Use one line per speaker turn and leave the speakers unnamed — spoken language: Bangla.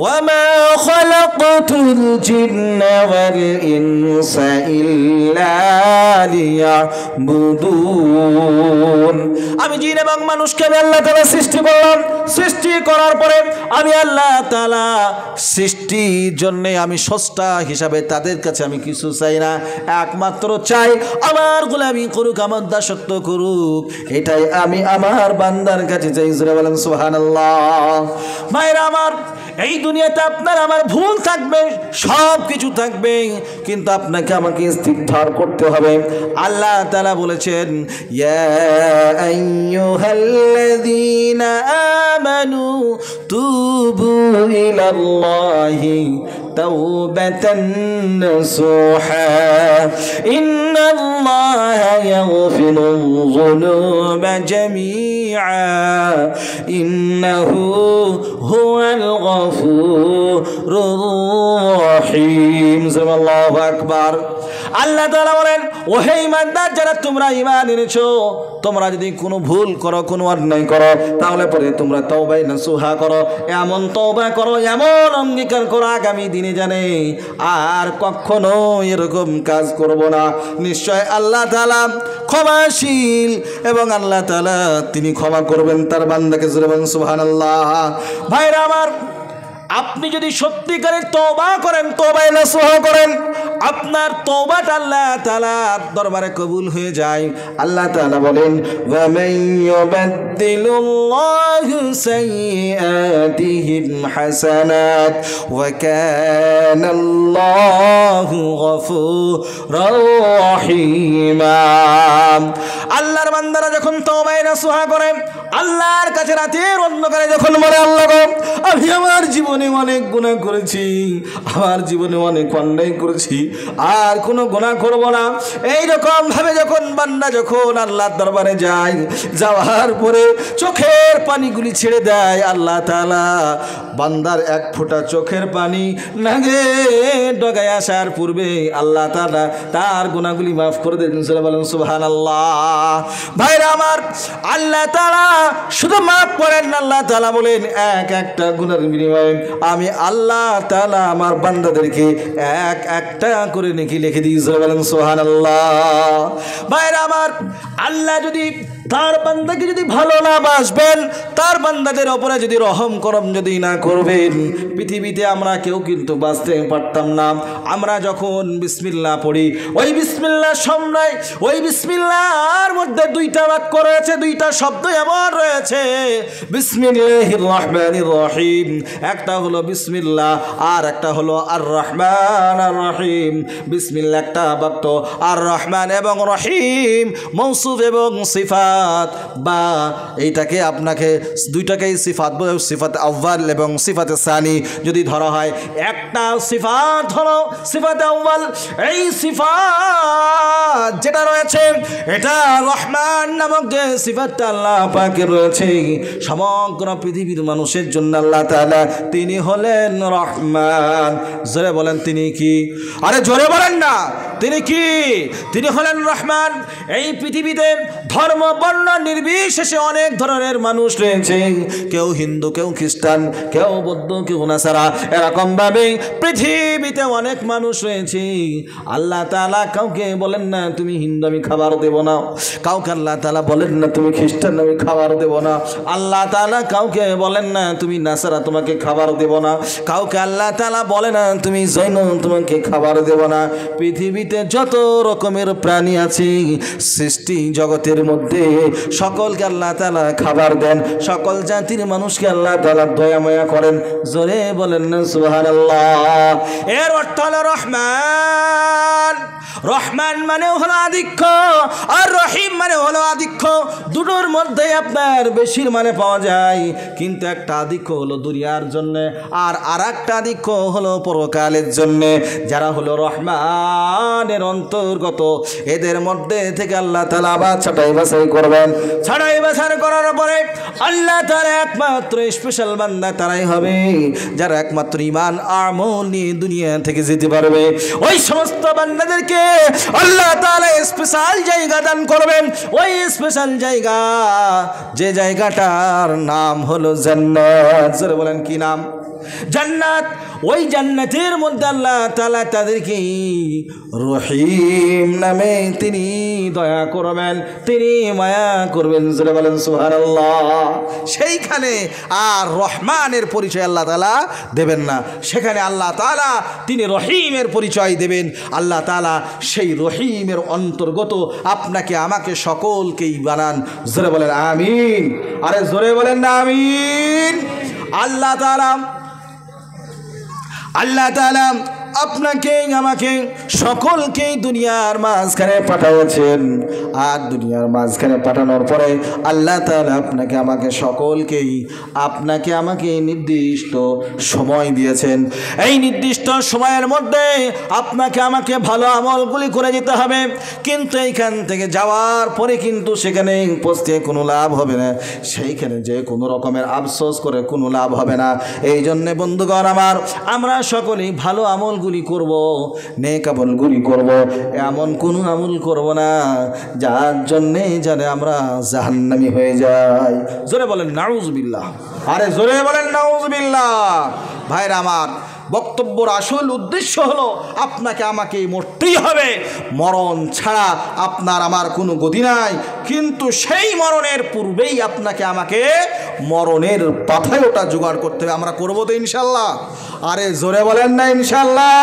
وما خلقت الجن والإنس إلا ليعبدون আমি জিন এবং মানুষকে আমি আল্লাহ তাআলা সৃষ্টি করলাম। সৃষ্টি করার পরে আমি আল্লাহ তাআলা সৃষ্টির জন্য আমি স্রষ্টা হিসাবে তাদের কাছে আমি কিছু চাই না, একমাত্র চাই আমার গোলামি করুক, আমার দাসত্ব করুক। এটাই আমি আমার বান্দার কাছে চাই। জোরে বলেন সুবহানাল্লাহ। ভাইরা আমার, এই দুনিয়াতে আপনার আমার ভুল থাকবে, সব কিছু থাকবে, কিন্তু আপনাকে আমাকে ইস্তিগফার করতে হবে। আল্লাহ তাআলা বলেছেন, ইয়া আইয়ুহাল্লাযীনা আমানু তুবু ইলাল্লাহি তাওবাতান নাসুহা ইন্নাল্লাহা ইয়াগফিরুয যুনুবা জামিআ ইন্নাহু হুয়াল গফুরুর রহিম। আল্লাহু আকবার। আল্লাহ তাআলা বলেন, ও হে ঈমানদার যারা তোমরা ঈমান এনেছো, তোমরা যদি কোনো ভুল করো, কোনো অন্যায় করো, তাহলে পরে তোমরা তওবায়ে নাসুহা করো। এমন তওবা করো, এমন অঙ্গীকার করো, আগামী দিনে জানে আর কখনো এরকম কাজ করব না। নিশ্চয় আল্লাহ তাআলা ক্ষমাশীল এবং আল্লাহ তাআলা তিনি ক্ষমা করবেন তার বান্দাকে। জোরে বলেন সুবহানাল্লাহ। ভাইরা আমার, আপনি যদি সত্যিকারের তওবা করেন, তওবায়ে নাসুহা করেন, আপনার তওবাটা আল্লাহ তাআলার দরবারে কবুল হয়ে যায়। আল্লাহ তাআলা বলেন, ওয়া মান ইউবাদদিলুল্লাহু সাইয়্যাতিহিম হাসানাত ওয়া কানাল্লাহু গফুরুর রহিমা। আল্লাহর বান্দারা যখন তওবায়ে নাসুহা করে, আল্লাহর কাছে রাতের অন্ধকারে যখন বলে, আল্লাহ গো, আমি আমার জীবনে অনেক গুনাহ করেছি, আমার জীবনে অনেক অন্যায় করেছি, আর কোনো গুনাহ করব না, এইরকম ভাবে যখন বান্দা যখন আল্লাহর দরবারে যায়, যাওয়ার পরে চোখের পানিগুলি ছেড়ে দেয়, আল্লাহ তাআলা বান্দার এক ফোঁটা চোখের পানি নাগে ডগায় আসার পূর্বে আল্লাহ তাআলা তার গুনাহগুলি মাফ করে দেন। বলেন সুবহানাল্লাহ। ভাইরা আমার, আল্লাহ তাআলা শুধু মাফ করেন না, আল্লাহ তাআলা বলেন এক একটা গুনাহের বিনিময়ে আমি আল্লাহ তাআলা আমার বান্দাদেরকে এক একটা করে নেকি লিখে দিই। বলেন সুবহানাল্লাহ। ভাইরা আমার, আল্লাহ যদি তার বান্দাকে যদি ভালো না বাসবেন, তার বান্দাদের ওপরে যদি রহম করম যদি না করবেন, পৃথিবীতে আমরা কেউ কিন্তু বাঁচতে পারতাম না। আমরা যখন বিসমিল্লাহ পড়ি, ওই বিসমিল্লাহ সময় ওই বিসমিল্লাহর মধ্যে দুইটা বাক্য রয়েছে, দুইটা শব্দ এমন রয়েছে, বিসমিল্লাহির রহমানির রহিম। একটা হলো বিসমিল্লাহ আর একটা হলো আর রহমান আর রহিম। বিসমিল্লাহ একটা বাক্য, আর রহমান এবং রহিম মৌসুফ এবং সিফাত, বা এইটাকে আপনাকে দুইটাকেই সিফাত বলে, সিফাত আউয়াল এবং সিফাতে সানি যদি ধরা হয়। একটা সিফাত হলো সিফাতে আউয়াল, এই সিফাত যেটা রয়েছে এটা রহমান নামক যে সিফাতটা আল্লাহ পাকের রয়েছে, সমগ্র পৃথিবীর মানুষের জন্য আল্লাহ তাআলা তিনি হলেন রহমান। জোরে বলেন তিনি কি? আরে জোরে বলেন না, তিনি কি? তিনি হলেন রহমান। এই পৃথিবীতে ধর্ম বর্ণ নির্বিশেষে অনেক ধরনের মানুষ রয়েছে, কেউ হিন্দু, কেউ খ্রিস্টান, কেউ বৌদ্ধ, কেউ নাসারা, এরকম ভাবে পৃথিবীতে অনেক মানুষ রয়েছে। আল্লাহ তাআলা কাউকে বলেন না তুমি হিন্দু আমি খাবার দেব না, কাউকে আল্লাহ তাআলা বলেন না তুমি খ্রিস্টান আমি খাবার দেব না, আল্লাহ তাআলা কাউকে বলেন না তুমি নাসারা তোমাকে খাবার দেব না, কাউকে আল্লাহ তাআলা বলে না তুমি জৈন তোমাকে খাবার দেব না। পৃথিবীতে যত রকমের প্রাণী আছে সৃষ্টি জগতের মধ্যে সকলকে আল্লাহ তাআলা খাবার দেন, সকল জাতির মানুষকে আল্লাহ তাআলা দয়া মায়া করেন। জোরে বলেন না সুবহানাল্লাহ। এর অর্থ হলো রহমান। রহমান মানে হলো আধিক্য, আর রহিম মানে হলো আধিক্য। দুটোর মধ্যে আপনার বেশির মানে পাওয়া যায়, কিন্তু একটা আধিক্য হলো দুনিয়ার জন্য, আর আরেকটা আধিক্য হলো পরকালের জন্য। যারা হলো রহমানের অন্তর্গত, এদের মধ্যে থেকে আল্লাহ তাআলা আবার ছাঁটাই বাছাই করবেন। ছাঁটাই বাছাই করার পরে আল্লাহ তাআলা একমাত্র স্পেশাল বান্দা তারাই হবে যারা একমাত্র ঈমান আমল নিয়ে দুনিয়া থেকে যেতে পারবে। ওই সমস্ত বান্দাদেরকে আল্লাহ তাআলা স্পেশাল জায়গা দান করবেন। ওই স্পেশাল জায়গা, যে জায়গাটার নাম হলো জান্নাত। জোরে বলেন কি নাম? জান্নাত, ওই জান্নাতের মধ্যে আল্লাহ তাআলা তাদেরকে রহিম নামে তিনি দয়া করবেন, তিনি মায়া করবেন। জোরে বলেন সুবহানাল্লাহ। সেইখানে আর রহমানের পরিচয় আল্লাহ তাআলা দেবেন না, সেখানে আল্লাহ তাআলা তিনি রহিমের পরিচয় দেবেন। আল্লাহ তাআলা সেই রহিমের অন্তর্গত আপনাকে আমাকে সকলকেই বানান। জোরে বলেন আমিন। আরে জোরে বলেন না আমিন। আল্লাহ তাআলা আপনাকে আমাকে সকলকেই দুনিয়ার মাঝখানে পাঠাচ্ছেন। আর দুনিয়ার মাঝখানে পাঠানোর পরে আল্লাহ তাআলা আপনাকে আমাকে সকলকেই আমাকে নির্দিষ্ট সময় দিয়েছেন। এই নির্দিষ্ট সময়ের মধ্যে আপনাকে আমাকে ভালো আমলগুলি করে যেতে হবে। কিন্তু এইখান থেকে যাওয়ার পরে কিন্তু সেখানে পৌঁছে কোনো লাভ হবে না, সেইখানে যে কোনো রকমের আফসোস করে কোনো লাভ হবে না। এই জন্যে বন্ধুগণ আমার, আমরা সকলেই ভালো আমল করব, নেক আমলগুলি করব, এমন কোন আমল করব না যার জন্যে জানে আমরা জাহান্নামী হয়ে যাই। জোরে বলেন নাউজুবিল্লাহ। আরে জোরে বলেন নাউজুবিল্লাহ। ভাইরা আমার, বক্তব্যের আসল উদ্দেশ্য হলো আপনাকে আমাকে মরতেই হবে। মরণ ছাড়া আপনার আমার কোনো গতি নাই, কিন্তু সেই মরণের পূর্বেই আপনাকে আমাকে মরণের পাথায় ওটা জোগাড় করতে হবে। আমরা করবো তো ইনশাল্লাহ। আরে জোরে বলেন না ইনশাল্লাহ।